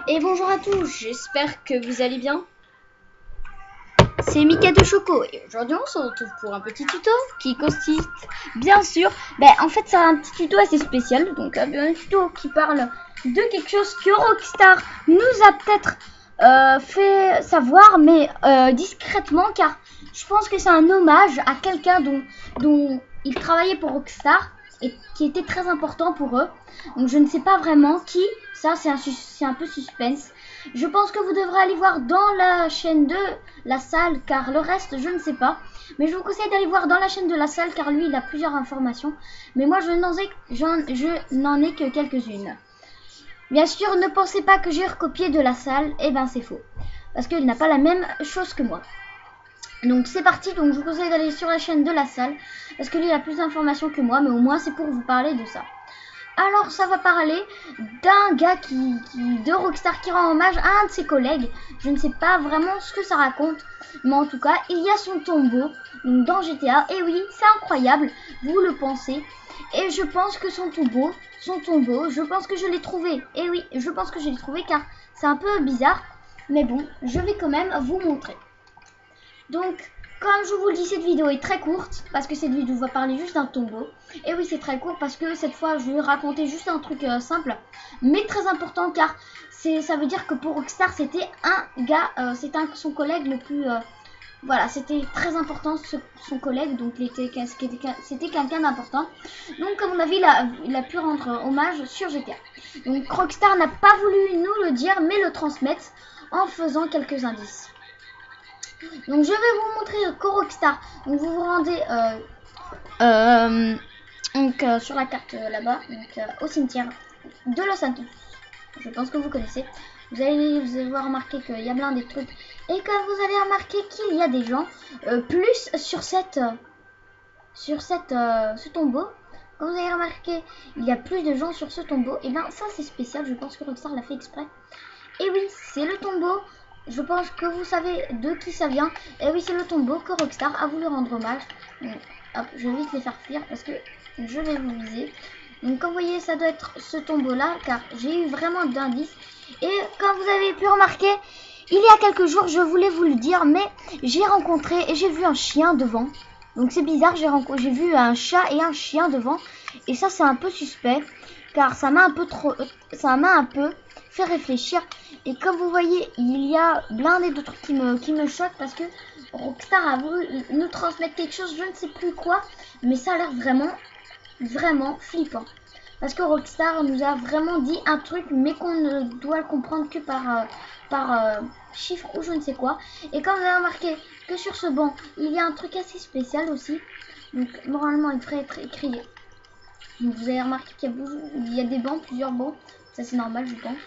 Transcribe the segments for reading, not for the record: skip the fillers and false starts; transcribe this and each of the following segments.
Et bonjour à tous, j'espère que vous allez bien. C'est Mika de Choco et aujourd'hui on se retrouve pour un petit tuto qui consiste bien sûr, en fait c'est un petit tuto assez spécial, donc un tuto qui parle de quelque chose que Rockstar nous a peut-être fait savoir, mais discrètement, car je pense que c'est un hommage à quelqu'un dont il travaillait pour Rockstar et qui était très important pour eux. Donc je ne sais pas vraiment qui, ça c'est un peu suspense. Je pense que vous devrez aller voir dans la chaîne de la salle, car le reste je ne sais pas. Mais je vous conseille d'aller voir dans la chaîne de la salle, car lui il a plusieurs informations. Mais moi je n'en ai que quelques-unes. Bien sûr, ne pensez pas que j'ai recopié de la salle, et ben c'est faux. Parce qu'il n'a pas la même chose que moi. Donc c'est parti, donc je vous conseille d'aller sur la chaîne de la salle, parce que lui il a plus d'informations que moi, mais au moins c'est pour vous parler de ça. Alors ça va parler d'un gars de Rockstar qui rend hommage à un de ses collègues. Je ne sais pas vraiment ce que ça raconte, mais en tout cas il y a son tombeau dans GTA. Et oui, c'est incroyable, vous le pensez. Et je pense que son tombeau, je pense que je l'ai trouvé. Et oui, je pense que je l'ai trouvé car c'est un peu bizarre. Mais bon, je vais quand même vous montrer. Donc, comme je vous le dis, cette vidéo est très courte parce que cette vidéo va parler juste d'un tombeau. Et oui, c'est très court parce que cette fois, je vais raconter juste un truc simple, mais très important, car ça veut dire que pour Rockstar, c'était un gars, c'était son collègue le plus... voilà, c'était très important, son collègue, donc c'était quelqu'un d'important. Donc, comme on a vu, il a pu rendre hommage sur GTA. Donc, Rockstar n'a pas voulu nous le dire, mais le transmettre en faisant quelques indices. Donc je vais vous montrer Rockstar. Donc vous vous rendez sur la carte là-bas, au cimetière de Los Santos. Je pense que vous connaissez. Vous allez voir remarquer qu'il y a plein des trucs et que vous allez remarquer qu'il y a des gens plus sur ce tombeau. Quand vous allez remarquer, il y a plus de gens sur ce tombeau. Et bien ça c'est spécial. Je pense que Rockstar l'a fait exprès. Et oui, c'est le tombeau. Je pense que vous savez de qui ça vient. Et oui, c'est le tombeau que Rockstar a voulu rendre hommage. Donc, hop, je vais vite les faire fuir parce que je vais vous viser. Donc, comme vous voyez, ça doit être ce tombeau-là, car j'ai eu vraiment d'indices. Et comme vous avez pu remarquer, il y a quelques jours, je voulais vous le dire, mais j'ai rencontré et j'ai vu un chien devant. Donc, c'est bizarre, j'ai vu un chat et un chien devant. Et ça, c'est un peu suspect, car ça m'a un peu fait réfléchir. Et comme vous voyez, il y a blindé de trucs qui me choquent parce que Rockstar a voulu nous transmettre quelque chose, je ne sais plus quoi, mais ça a l'air vraiment flippant. Parce que Rockstar nous a vraiment dit un truc, mais qu'on ne doit le comprendre que par chiffre ou je ne sais quoi. Et comme vous avez remarqué que sur ce banc, il y a un truc assez spécial aussi. Donc normalement, il devrait être écrit. Donc vous avez remarqué qu'il y a des bancs, plusieurs bancs. Ça c'est normal, je pense.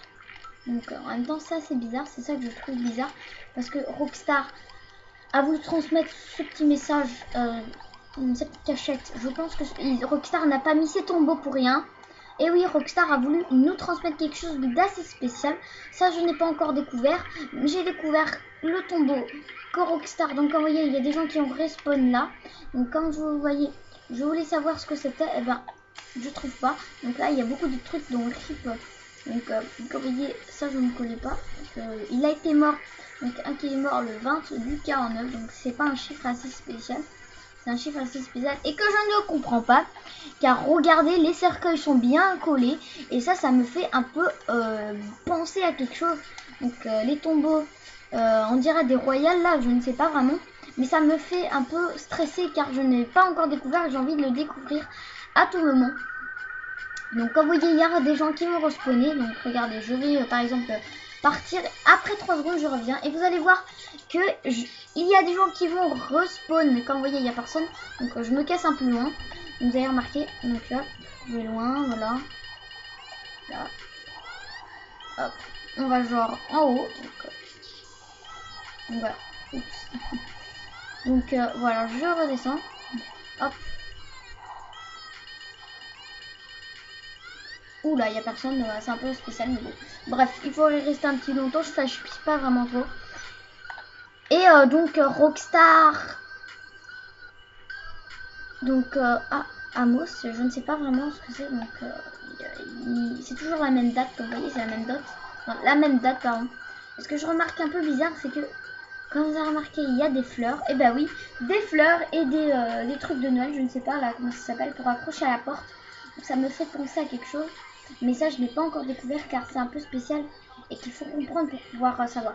Donc en même temps, ça c'est bizarre, c'est ça que je trouve bizarre, parce que Rockstar a voulu transmettre ce petit message, cette petite cachette. Je pense que Rockstar n'a pas mis ses tombeaux pour rien. Et oui, Rockstar a voulu nous transmettre quelque chose d'assez spécial. Ça, je n'ai pas encore découvert. J'ai découvert le tombeau que Rockstar. Donc, comme vous voyez, il y a des gens qui ont respawn là. Donc, comme vous voyez, je voulais savoir ce que c'était. Eh ben, je trouve pas. Donc là, il y a beaucoup de trucs dont RIP. Donc, comme vous voyez, ça, je ne connais pas. Il a été mort. Donc, un qui est mort le 20 du 49. Donc, c'est pas un chiffre assez spécial. C'est un chiffre assez spécial et que je ne comprends pas, car regardez, les cercueils sont bien collés et ça me fait un peu penser à quelque chose. Donc les tombeaux, on dirait des royales là, je ne sais pas vraiment, mais ça me fait un peu stresser car je n'ai pas encore découvert et j'ai envie de le découvrir à tout moment. Donc comme vous voyez, il y a des gens qui vont respawner. Donc regardez, je vais par exemple partir, après 3 secondes je reviens et vous allez voir que il y a des gens qui vont respawn, mais comme vous voyez il n'y a personne, donc je me casse un peu loin. Donc, vous avez remarqué, donc là je vais loin, voilà, là, hop, on va genre en haut, donc voilà, oups. Donc voilà, je redescends, hop. Oula, il n'y a personne, c'est un peu spécial, mais bon. Bref, il faut rester un petit longtemps, je ne sais pas vraiment trop. Et donc Rockstar, donc Amos, je ne sais pas vraiment ce que c'est, donc c'est toujours la même date, comme vous voyez, c'est la même date. Non, la même date, pardon. Ce que je remarque un peu bizarre, c'est que, comme vous avez remarqué, il y a des fleurs. Et bah oui, des fleurs et des trucs de Noël, je ne sais pas là comment ça s'appelle, pour accrocher à la porte. Donc ça me fait penser à quelque chose. Mais ça, je n'ai pas encore découvert car c'est un peu spécial et qu'il faut comprendre pour pouvoir savoir.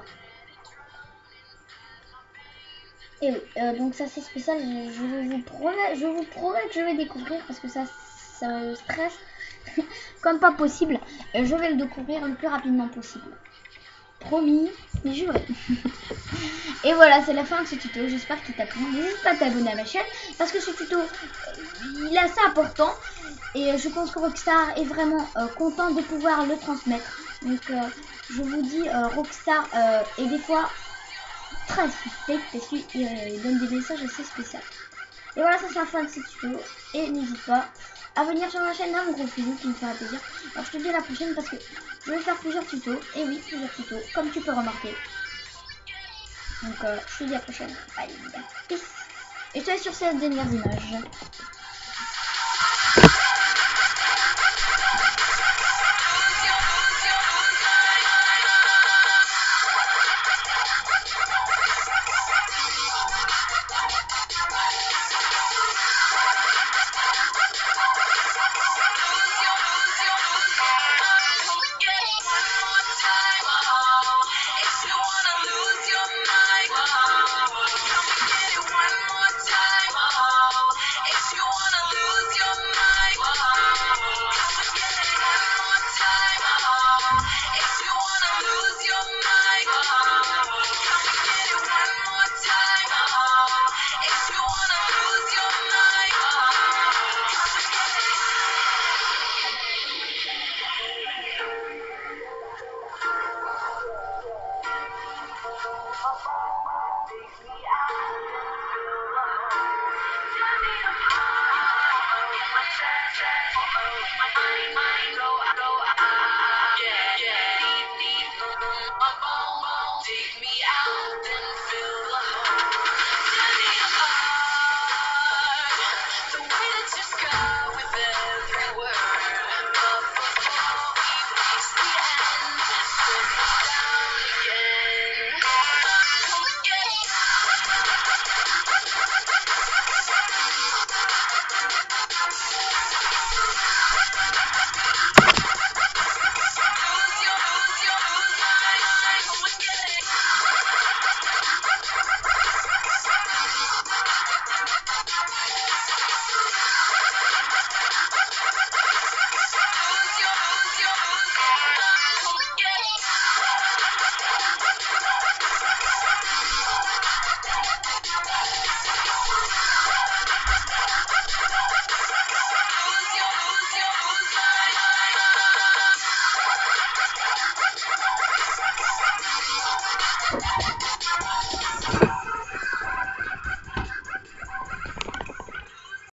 Et oui, donc ça c'est spécial, je vous promets que je vais découvrir parce que ça me stresse comme pas possible. Je vais le découvrir le plus rapidement possible. Promis, mais juré. Et voilà, c'est la fin de ce tuto. J'espère qu'il t'a plu. N'hésite pas à t'abonner à ma chaîne parce que ce tuto, il est assez important. Et je pense que Rockstar est vraiment content de pouvoir le transmettre. Donc je vous dis, Rockstar est des fois très suspect parce qu'il donne des messages assez spéciaux. Et voilà, ça c'est la fin de ce tuto. Et n'hésite pas à venir sur ma chaîne, un gros bisou qui me fera plaisir. Alors je te dis à la prochaine parce que je vais faire plusieurs tutos. Et oui, plusieurs tutos, comme tu peux remarquer. Donc je te dis à la prochaine. Allez, peace. Et je te laisse sur ces dernières images.